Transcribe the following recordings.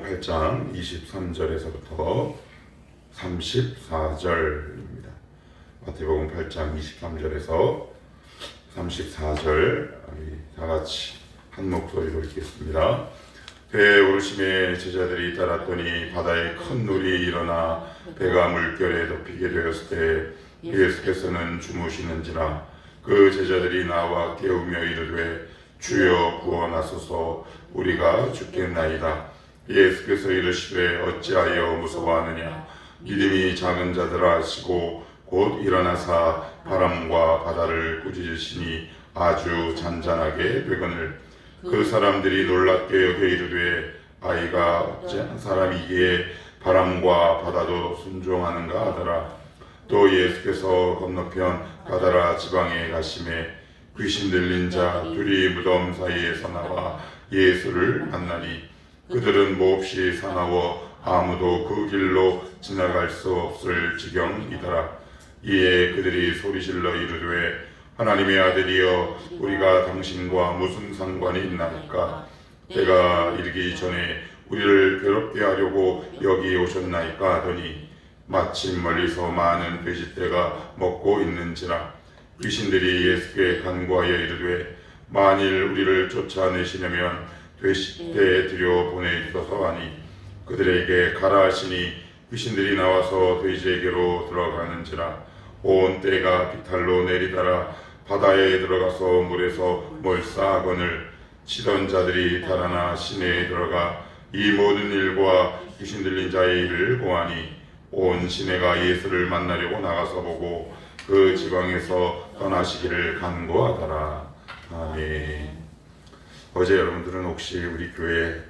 8장 23절에서부터 34절입니다. 마태복음 8장 23절에서 34절 다 같이 한 목소리로 읽겠습니다. 배에 오르심에 제자들이 따랐더니 바다에 큰 놀이 일어나 배가 물결에 덮이게 되었을 때 예수께서는 주무시는지라. 그 제자들이 나와 깨우며 이르되 주여 구원하소서, 우리가 죽겠나이다. 예수께서 이르시되 어찌하여 무서워하느냐. 믿음이 작은 자들아 하시고 곧 일어나사 바람과 바다를 꾸짖으시니 아주 잔잔하게 되거늘. 그 사람들이 놀랍게 여겨 이르되 아이가 어찌한 사람이기에 바람과 바다도 순종하는가 하더라. 또 예수께서 건너편 가다라 지방에 가심에 귀신 들린 자 둘이 무덤 사이에서 나와 예수를 만나니 그들은 몹시 사나워 아무도 그 길로 지나갈 수 없을 지경이더라. 이에 그들이 소리질러 이르되 하나님의 아들이여, 우리가 당신과 무슨 상관이 있나이까? 때가 이르기 전에 우리를 괴롭게 하려고 여기 오셨나이까 하더니 마침 멀리서 많은 돼지떼가 먹고 있는지라. 귀신들이 예수께 간구하여 이르되 만일 우리를 쫓아내시려면 돼지떼에 들여 보내주소서 하니 그들에게 가라 하시니 귀신들이 나와서 돼지에게로 들어가는지라. 온 떼가 비탈로 내리다라 바다에 들어가서 물에서 몰사하거늘. 치던 자들이 달아나 시내에 들어가 이 모든 일과 귀신 들린 자의 일을 보아니 온 시내가 예수를 만나려고 나가서 보고 그 지방에서 떠나시기를 간구하더라. 아멘. 어제 여러분들은 혹시 우리 교회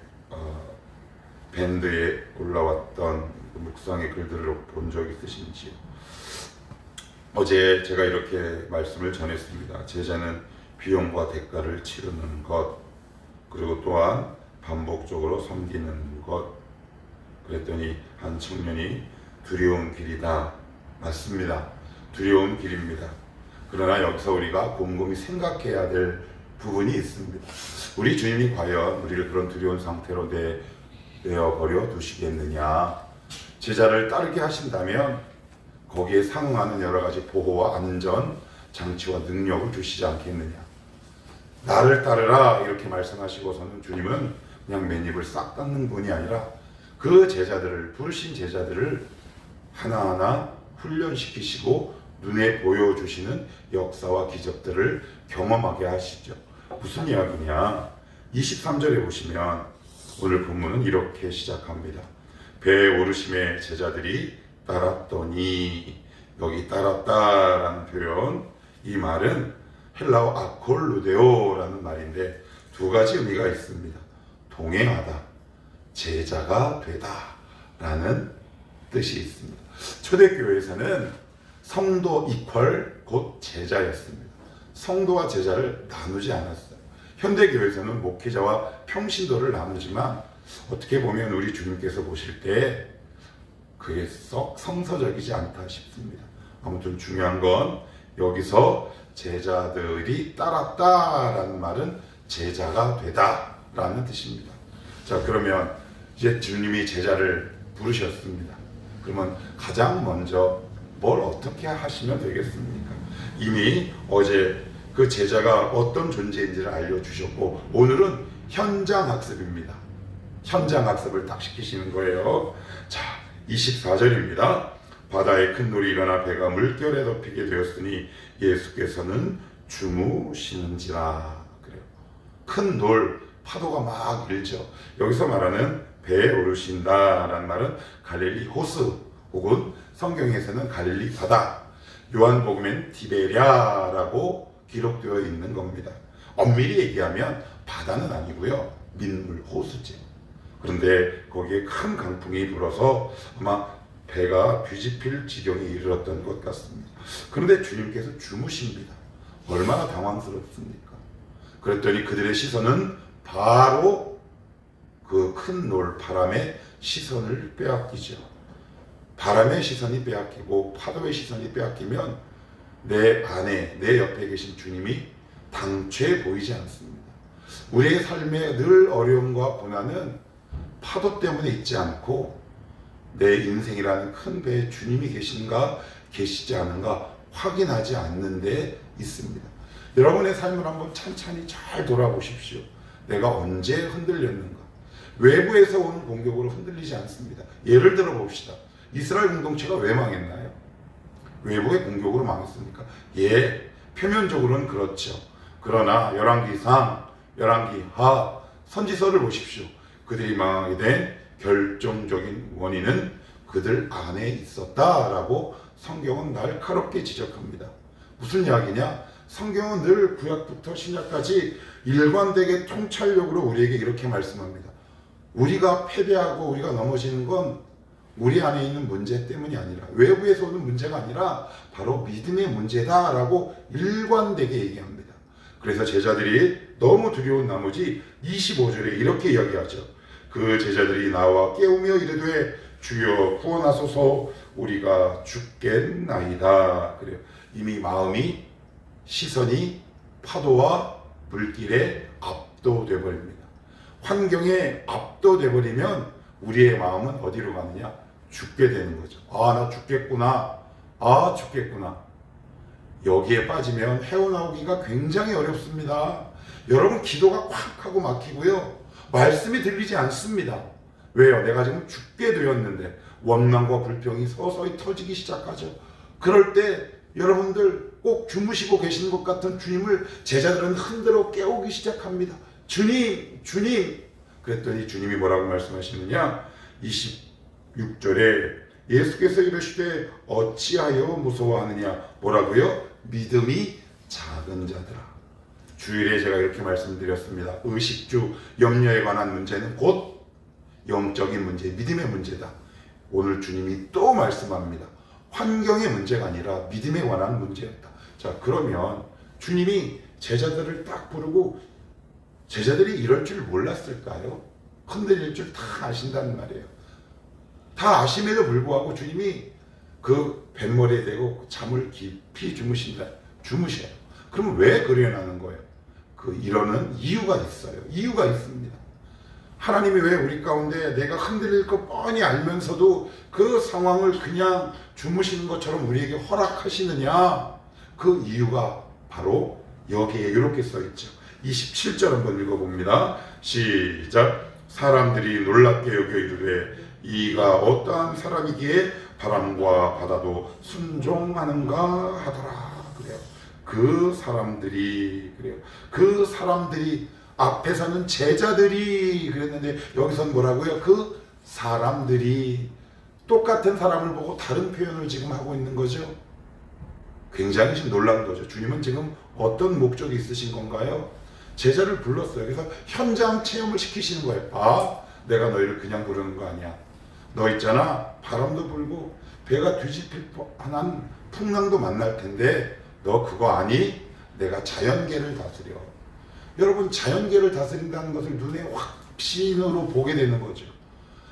밴드에 올라왔던 묵상의 글들을 본 적 있으신지요? 어제 제가 이렇게 말씀을 전했습니다. 제자는 비용과 대가를 치르는 것, 그리고 또한 반복적으로 섬기는 것. 그랬더니 한 청년이 두려운 길이다. 맞습니다. 두려운 길입니다. 그러나 여기서 우리가 곰곰이 생각해야 될 부분이 있습니다. 우리 주님이 과연 우리를 그런 두려운 상태로 내어버려 두시겠느냐. 제자를 따르게 하신다면 거기에 상응하는 여러 가지 보호와 안전 장치와 능력을 주시지 않겠느냐. 나를 따르라 이렇게 말씀하시고서는 주님은 그냥 맨입을 싹 닫는 분이 아니라 그 제자들을, 부르신 제자들을 하나하나 훈련시키시고 눈에 보여주시는 역사와 기적들을 경험하게 하시죠. 무슨 이야기냐. 23절에 보시면 오늘 본문은 이렇게 시작합니다. 배에 오르심에 제자들이 따랐더니, 여기 따랐다라는 표현, 이 말은 헬라어 아콜루데오라는 말인데 두 가지 의미가 있습니다. 동행하다, 제자가 되다 라는 뜻이 있습니다. 초대교회에서는 성도 이퀄 곧 제자였습니다. 성도와 제자를 나누지 않았어요. 현대교회에서는 목회자와 평신도를 나누지만 어떻게 보면 우리 주님께서 보실 때 그게 썩 성서적이지 않다 싶습니다. 아무튼 중요한 건 여기서 제자들이 따랐다라는 말은 제자가 되다라는 뜻입니다. 자, 그러면 이제 주님이 제자를 부르셨습니다. 그러면 가장 먼저 뭘 어떻게 하시면 되겠습니까? 이미 어제 그 제자가 어떤 존재인지를 알려주셨고 오늘은 현장 학습입니다. 현장 학습을 딱 시키시는 거예요. 자, 24절입니다. 바다에 큰 놀이 일어나 배가 물결에 덮이게 되었으니 예수께서는 주무시는지라. 그래요. 큰 놀, 파도가 막 일죠. 여기서 말하는 배에 오르신다라는 말은 갈릴리 호수 혹은 성경에서는 갈릴리 바다, 요한복음엔 디베랴라고 기록되어 있는 겁니다. 엄밀히 얘기하면 바다는 아니고요, 민물 호수죠. 그런데 거기에 큰 강풍이 불어서 아마 배가 뒤집힐 지경에 이르렀던 것 같습니다. 그런데 주님께서 주무십니다. 얼마나 당황스럽습니까? 그랬더니 그들의 시선은 바로 그 큰 놀, 바람의 시선을 빼앗기죠. 바람의 시선이 빼앗기고 파도의 시선이 빼앗기면 내 안에, 내 옆에 계신 주님이 당최 보이지 않습니다. 우리의 삶에 늘 어려움과 고난은 파도 때문에 있지 않고 내 인생이라는 큰 배에 주님이 계신가 계시지 않은가 확인하지 않는 데 있습니다. 여러분의 삶을 한번 찬찬히 잘 돌아보십시오. 내가 언제 흔들렸는가? 외부에서 오는 공격으로 흔들리지 않습니다. 예를 들어 봅시다. 이스라엘 공동체가 왜 망했나요? 외부의 공격으로 망했습니까? 예, 표면적으로는 그렇죠. 그러나 열왕기상, 열왕기하, 선지서를 보십시오. 그들이 망하게 된 결정적인 원인은 그들 안에 있었다라고 성경은 날카롭게 지적합니다. 무슨 이야기냐? 성경은 늘 구약부터 신약까지 일관되게 통찰력으로 우리에게 이렇게 말씀합니다. 우리가 패배하고 우리가 넘어지는 건 우리 안에 있는 문제 때문이 아니라 외부에서 오는 문제가 아니라 바로 믿음의 문제다라고 일관되게 얘기합니다. 그래서 제자들이 너무 두려운 나머지 25절에 이렇게 이야기하죠. 그 제자들이 나와 깨우며 이르되 주여 구원하소서 우리가 죽겠나이다. 그래요. 이미 마음이 시선이 파도와 물길에 압도돼 버립니다. 환경에 압도돼 버리면 우리의 마음은 어디로 가느냐? 죽게 되는 거죠. 아, 나 죽겠구나. 아, 죽겠구나. 여기에 빠지면 헤어나오기가 굉장히 어렵습니다. 여러분, 기도가 콱 하고 막히고요. 말씀이 들리지 않습니다. 왜요? 내가 지금 죽게 되었는데 원망과 불평이 서서히 터지기 시작하죠. 그럴 때 여러분들 꼭 주무시고 계시는 것 같은 주님을 제자들은 흔들어 깨우기 시작합니다. 주님, 주님. 그랬더니 주님이 뭐라고 말씀하시느냐? 26절에 예수께서 이르시되 어찌하여 무서워하느냐? 뭐라고요? 믿음이 작은 자들아. 주일에 제가 이렇게 말씀드렸습니다. 의식주, 염려에 관한 문제는 곧 영적인 문제, 믿음의 문제다. 오늘 주님이 또 말씀합니다. 환경의 문제가 아니라 믿음에 관한 문제였다. 자, 그러면 주님이 제자들을 딱 부르고 제자들이 이럴 줄 몰랐을까요? 흔들릴 줄 다 아신다는 말이에요. 다 아심에도 불구하고 주님이 그 뱃머리에 대고 잠을 깊이 주무셔요. 그러면 왜 그려나는 거예요? 그 이러는 이유가 있어요. 이유가 있습니다. 하나님이 왜 우리 가운데 내가 흔들릴 거 뻔히 알면서도 그 상황을 그냥 주무시는 것처럼 우리에게 허락하시느냐? 그 이유가 바로 여기에 이렇게 써있죠. 27절 한번 읽어봅니다. 시작. 사람들이 놀랍게 여겨 이르되 이가 어떠한 사람이기에 바람과 바다도 순종하는가 하더라. 그래요. 그 사람들이 그래요. 그 사람들이 앞에서는 제자들이 그랬는데 여기서는 뭐라고요? 그 사람들이 똑같은 사람을 보고 다른 표현을 지금 하고 있는 거죠. 굉장히 지금 놀란 거죠. 주님은 지금 어떤 목적이 있으신 건가요? 제자를 불렀어요. 그래서 현장 체험을 시키시는 거예요. 아, 내가 너희를 그냥 부르는 거 아니야. 너 있잖아. 바람도 불고 배가 뒤집힐 뻔한 풍랑도 만날 텐데 너 그거 아니? 내가 자연계를 다스려. 여러분, 자연계를 다스린다는 것을 눈에 확신으로 보게 되는 거죠.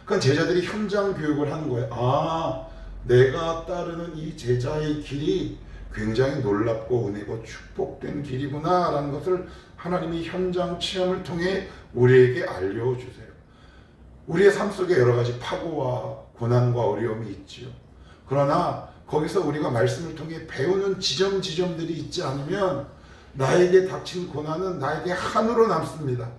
그러니까 제자들이 현장 교육을 하는 거예요. 아, 내가 따르는 이 제자의 길이 굉장히 놀랍고 은혜고 축복된 길이구나 라는 것을 하나님이 현장 체험을 통해 우리에게 알려주세요. 우리의 삶 속에 여러 가지 파고와 고난과 어려움이 있지요. 그러나 거기서 우리가 말씀을 통해 배우는 지점들이 있지 않으면 나에게 닥친 고난은 나에게 한으로 남습니다.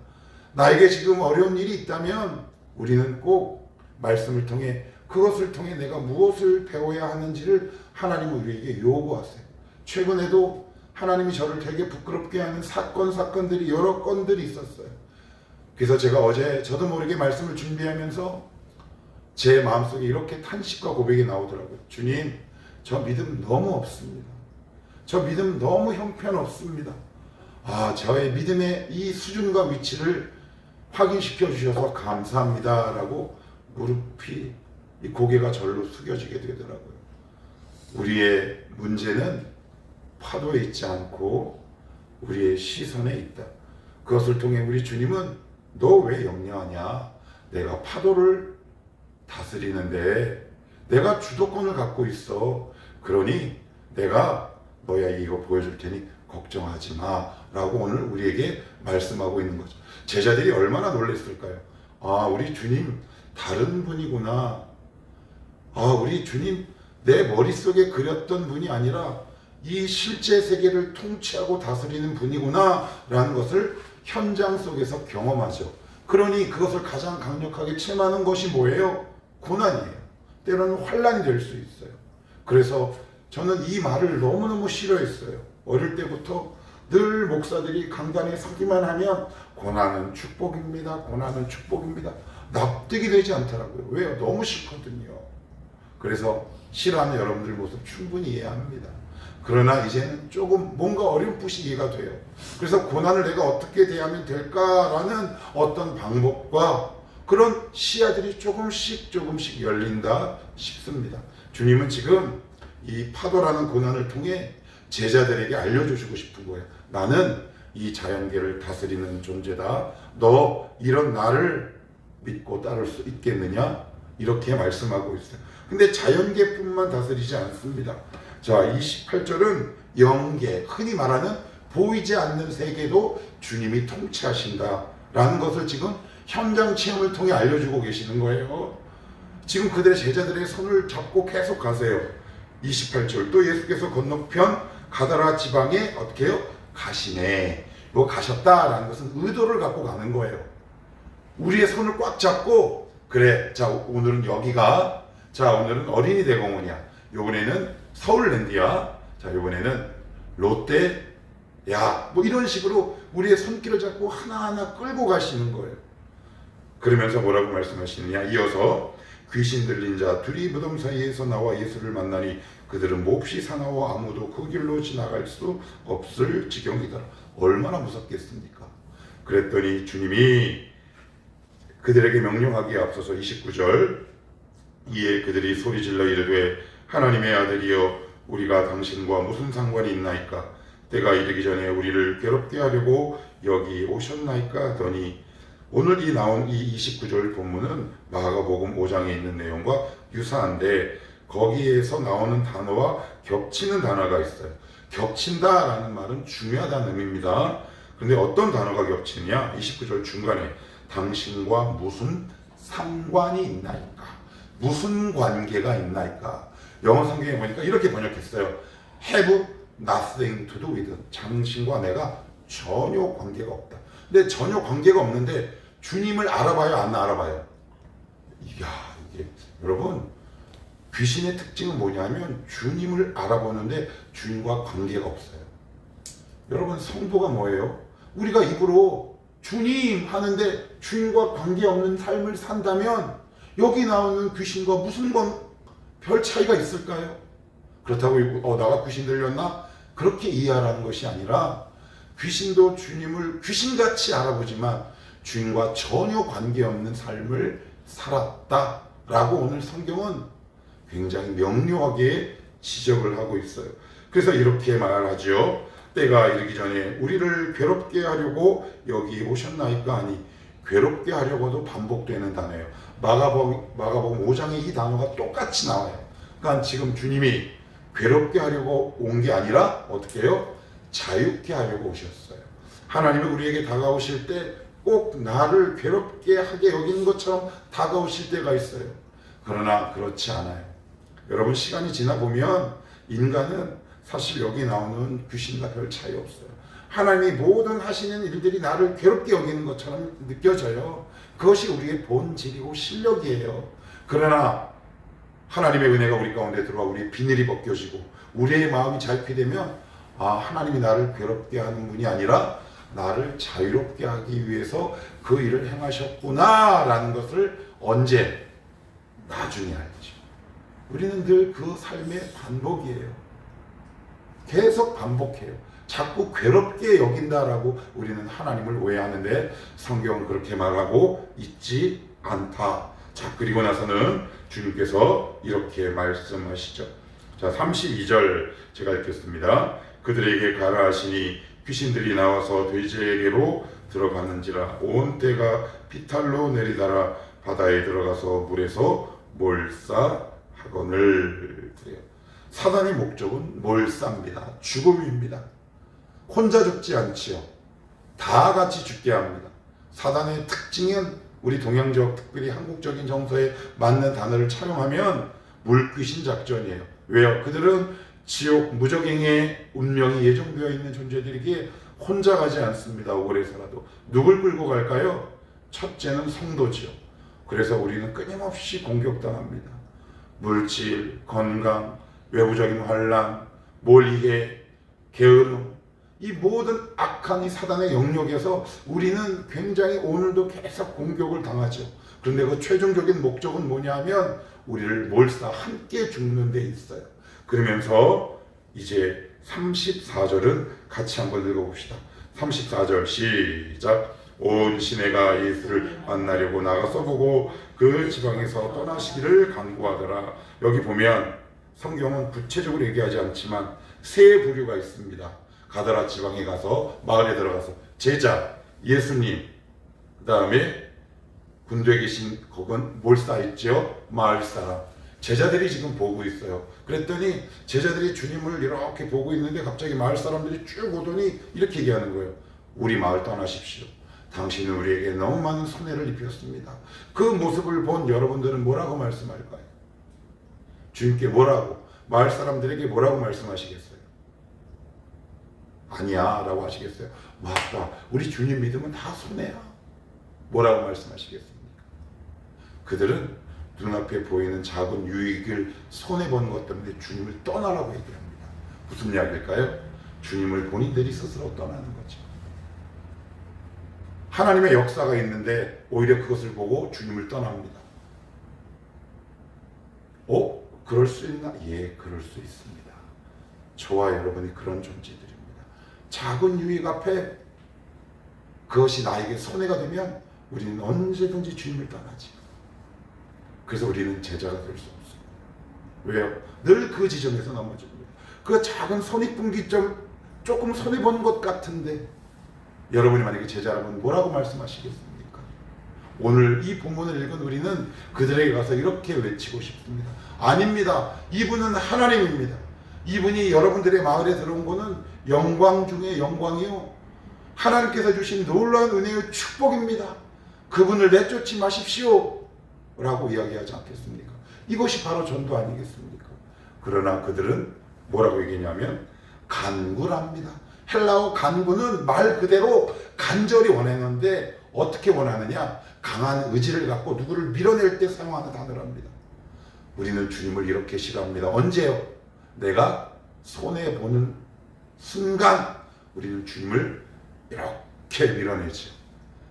나에게 지금 어려운 일이 있다면 우리는 꼭 말씀을 통해 그것을 통해 내가 무엇을 배워야 하는지를 하나님은 우리에게 요구하세요. 최근에도 하나님이 저를 되게 부끄럽게 하는 사건들이 여러 건들이 있었어요. 그래서 제가 어제 저도 모르게 말씀을 준비하면서 제 마음속에 이렇게 탄식과 고백이 나오더라고요. 주님, 저 믿음 너무 없습니다. 저 믿음 너무 형편없습니다. 아, 저의 믿음의 이 수준과 위치를 확인시켜 주셔서 감사합니다 라고 무릎이 이 고개가 절로 숙여지게 되더라고요. 우리의 문제는 파도에 있지 않고 우리의 시선에 있다. 그것을 통해 우리 주님은 너 왜 염려하냐? 내가 파도를 다스리는데 내가 주도권을 갖고 있어. 그러니 내가 너야 이거 보여줄 테니 걱정하지 마 라고 오늘 우리에게 말씀하고 있는 거죠. 제자들이 얼마나 놀랐을까요? 아, 우리 주님 다른 분이구나. 아, 우리 주님 내 머릿속에 그렸던 분이 아니라 이 실제 세계를 통치하고 다스리는 분이구나 라는 것을 현장 속에서 경험하죠. 그러니 그것을 가장 강력하게 체험하는 것이 뭐예요? 고난이에요. 때로는 환난이 될 수 있어요. 그래서 저는 이 말을 너무너무 싫어했어요. 어릴 때부터 늘 목사들이 강단에 서기만 하면 고난은 축복입니다. 고난은 축복입니다. 납득이 되지 않더라고요. 왜요? 너무 싫거든요. 그래서 싫어하는 여러분들 모습 충분히 이해합니다. 그러나 이제는 조금 뭔가 어렴풋이 이해가 돼요. 그래서 고난을 내가 어떻게 대하면 될까라는 어떤 방법과 그런 시야들이 조금씩 열린다 싶습니다. 주님은 지금 이 파도라는 고난을 통해 제자들에게 알려주시고 싶은 거예요. 나는 이 자연계를 다스리는 존재다. 너 이런 나를 믿고 따를 수 있겠느냐? 이렇게 말씀하고 있어요. 근데 자연계뿐만 다스리지 않습니다. 자, 28절은 영계, 흔히 말하는 보이지 않는 세계도 주님이 통치하신다라는 것을 지금 현장 체험을 통해 알려주고 계시는 거예요. 지금 그들의 제자들의 손을 잡고 계속 가세요. 28절, 또 예수께서 건너편 가다라 지방에 어떻게 해요? 가시네. 뭐 가셨다라는 것은 의도를 갖고 가는 거예요. 우리의 손을 꽉 잡고, 그래, 자, 오늘은 여기가, 자, 오늘은 어린이 대공원이야. 요번에는 서울랜드야. 자, 요번에는 롯데야. 뭐 이런 식으로 우리의 손길을 잡고 하나하나 끌고 가시는 거예요. 그러면서 뭐라고 말씀하시느냐? 이어서 귀신 들린 자 둘이 무덤 사이에서 나와 예수를 만나니 그들은 몹시 사나워 아무도 그 길로 지나갈 수 없을 지경이더라. 얼마나 무섭겠습니까? 그랬더니 주님이 그들에게 명령하기에 앞서서 29절, 이에 그들이 소리질러 이르되 하나님의 아들이여 우리가 당신과 무슨 상관이 있나이까? 때가 이르기 전에 우리를 괴롭게 하려고 여기 오셨나이까? 하더니 오늘 나온 이 29절 본문은 마가복음 5장에 있는 내용과 유사한데 거기에서 나오는 단어와 겹치는 단어가 있어요. 겹친다라는 말은 중요하다는 의미입니다. 그런데 어떤 단어가 겹치냐? 29절 중간에 당신과 무슨 상관이 있나이까? 무슨 관계가 있나이까? 영어 성경에 보니까 이렇게 번역했어요. Have nothing to do with. 당신과 내가 전혀 관계가 없다. 근데 전혀 관계가 없는데 주님을 알아봐요, 안 알아봐요? 이게 여러분, 귀신의 특징은 뭐냐면 주님을 알아보는데 주님과 관계가 없어요. 여러분, 성도가 뭐예요? 우리가 입으로 주님 하는데 주님과 관계없는 삶을 산다면 여기 나오는 귀신과 무슨 별 차이가 있을까요? 그렇다고 나가 귀신 들렸나? 그렇게 이해하라는 것이 아니라 귀신도 주님을 귀신같이 알아보지만 주님과 전혀 관계없는 삶을 살았다라고 오늘 성경은 굉장히 명료하게 지적을 하고 있어요. 그래서 이렇게 말하죠. 때가 이르기 전에 우리를 괴롭게 하려고 여기 오셨나이까? 하니 괴롭게 하려고도 반복되는 단어예요. 마가복음 5장에 이 단어가 똑같이 나와요. 그러니까 지금 주님이 괴롭게 하려고 온 게 아니라 어떻게 해요? 자유케 하려고 오셨어요. 하나님은 우리에게 다가오실 때 꼭 나를 괴롭게 하게 여기는 것처럼 다가오실 때가 있어요. 그러나 그렇지 않아요. 여러분, 시간이 지나보면 인간은 사실 여기 나오는 귀신과 별 차이 없어요. 하나님이 모든 하시는 일들이 나를 괴롭게 여기는 것처럼 느껴져요. 그것이 우리의 본질이고 실력이에요. 그러나 하나님의 은혜가 우리 가운데 들어와 우리의 비늘이 벗겨지고 우리의 마음이 자유되면 하나님이 나를 괴롭게 하는 분이 아니라 나를 자유롭게 하기 위해서 그 일을 행하셨구나 라는 것을 언제? 나중에 알죠. 우리는 늘 그 삶의 반복이에요. 계속 반복해요. 자꾸 괴롭게 여긴다라고 우리는 하나님을 오해하는데 성경은 그렇게 말하고 있지 않다. 자, 그리고 나서는 주님께서 이렇게 말씀하시죠. 자, 32절 제가 읽겠습니다. 그들에게 가라 하시니 귀신들이 나와서 돼지에게로 들어가는지라 온 때가 피탈로 내리다라 바다에 들어가서 물에서 몰사하거늘. 그래요. 사단의 목적은 몰사입니다. 죽음입니다. 혼자 죽지 않지요. 다 같이 죽게 합니다. 사단의 특징은 우리 동양적 특별히 한국적인 정서에 맞는 단어를 차용하면 물귀신 작전이에요. 왜요? 그들은 지옥 무적행의 운명이 예정되어 있는 존재들이기에 혼자 가지 않습니다. 오래서라도. 누굴 끌고 갈까요? 첫째는 성도지요. 그래서 우리는 끊임없이 공격당합니다. 물질, 건강, 외부적인 환란, 몰이해, 게으름, 이 모든 악한 이 사단의 영역에서 우리는 굉장히 오늘도 계속 공격을 당하죠. 그런데 그 최종적인 목적은 뭐냐면 우리를 몰사 함께 죽는 데 있어요. 그러면서 이제 34절은 같이 한번 읽어봅시다. 34절 시작. 온 시내가 예수를 만나려고 나가서 보고 그 지방에서 떠나시기를 간구하더라. 여기 보면 성경은 구체적으로 얘기하지 않지만 세 부류가 있습니다. 가더라 지방에 가서 마을에 들어가서 제자, 예수님, 그 다음에 군도에 계신 거건 몰사있죠? 마을 사람. 제자들이 지금 보고 있어요. 그랬더니 제자들이 주님을 이렇게 보고 있는데 갑자기 마을 사람들이 쭉 오더니 이렇게 얘기하는 거예요. 우리 마을 떠나십시오. 당신은 우리에게 너무 많은 손해를 입혔습니다. 그 모습을 본 여러분들은 뭐라고 말씀할까요? 주님께 뭐라고? 마을 사람들에게 뭐라고 말씀하시겠어요? 아니야 라고 하시겠어요? 맞다. 우리 주님 믿으면 다 손해야. 뭐라고 말씀하시겠습니까? 그들은 눈앞에 보이는 작은 유익을 손해보는 것 때문에 주님을 떠나라고 얘기합니다. 무슨 이야기일까요? 주님을 본인들이 스스로 떠나는 거죠. 하나님의 역사가 있는데 오히려 그것을 보고 주님을 떠납니다. 그럴 수 있나? 예, 그럴 수 있습니다. 저와 여러분이 그런 존재들입니다. 작은 유익 앞에 그것이 나에게 손해가 되면 우리는 언제든지 주님을 떠나지. 그래서 우리는 제자가 될 수 없습니다. 왜요? 늘 그 지점에서 넘어집니다. 그 작은 손익분기점 조금 손해본 것 같은데 여러분이 만약에 제자라면 뭐라고 말씀하시겠습니까? 오늘 이 본문을 읽은 우리는 그들에게 가서 이렇게 외치고 싶습니다. 아닙니다. 이분은 하나님입니다. 이분이 여러분들의 마을에 들어온 것은 영광 중에 영광이요. 하나님께서 주신 놀라운 은혜의 축복입니다. 그분을 내쫓지 마십시오. 라고 이야기하지 않겠습니까? 이것이 바로 전도 아니겠습니까? 그러나 그들은 뭐라고 얘기냐면 간구랍니다. 헬라어 간구는 말 그대로 간절히 원하는데 어떻게 원하느냐? 강한 의지를 갖고 누구를 밀어낼 때 사용하는 단어랍니다. 우리는 주님을 이렇게 싫어합니다. 언제요? 내가 손해보는 순간 우리는 주님을 이렇게 밀어내죠.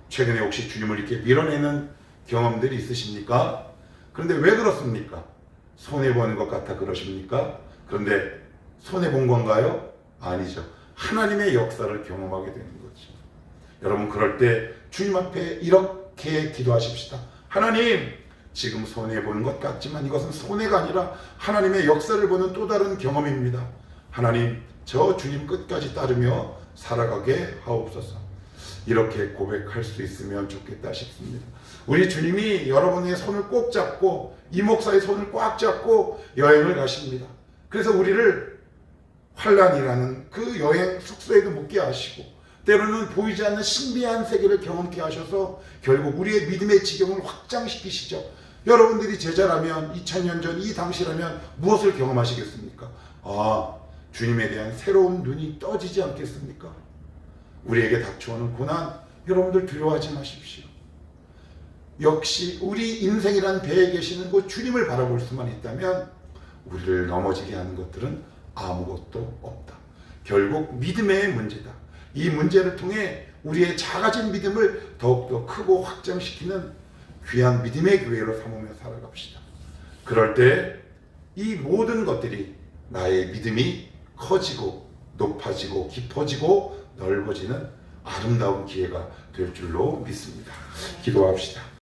최근에 혹시 주님을 이렇게 밀어내는 경험들이 있으십니까? 그런데 왜 그렇습니까? 손해보는 것 같아 그러십니까? 그런데 손해본 건가요? 아니죠. 하나님의 역사를 경험하게 되는 거죠. 여러분 그럴 때 주님 앞에 이렇게 기도하십시다. 하나님, 지금 손해보는 것 같지만 이것은 손해가 아니라 하나님의 역사를 보는 또 다른 경험입니다. 하나님, 저 주님 끝까지 따르며 살아가게 하옵소서. 이렇게 고백할 수 있으면 좋겠다 싶습니다. 우리 주님이 여러분의 손을 꼭 잡고 이 목사의 손을 꽉 잡고 여행을 가십니다. 그래서 우리를 환란이라는 그 여행 숙소에도 묵게 하시고 때로는 보이지 않는 신비한 세계를 경험케 하셔서 결국 우리의 믿음의 지경을 확장시키시죠. 여러분들이 제자라면 2000년 전 이 당시라면 무엇을 경험하시겠습니까? 주님에 대한 새로운 눈이 떠지지 않겠습니까? 우리에게 닥쳐오는 고난 여러분들 두려워하지 마십시오. 역시 우리 인생이란 배에 계시는 그 주님을 바라볼 수만 있다면 우리를 넘어지게 하는 것들은 아무것도 없다. 결국 믿음의 문제다. 이 문제를 통해 우리의 작아진 믿음을 더욱더 크고 확장시키는 귀한 믿음의 교회로 삼으며 살아갑시다. 그럴 때 이 모든 것들이 나의 믿음이 커지고 높아지고 깊어지고 넓어지는 아름다운 기회가 될 줄로 믿습니다. 기도합시다.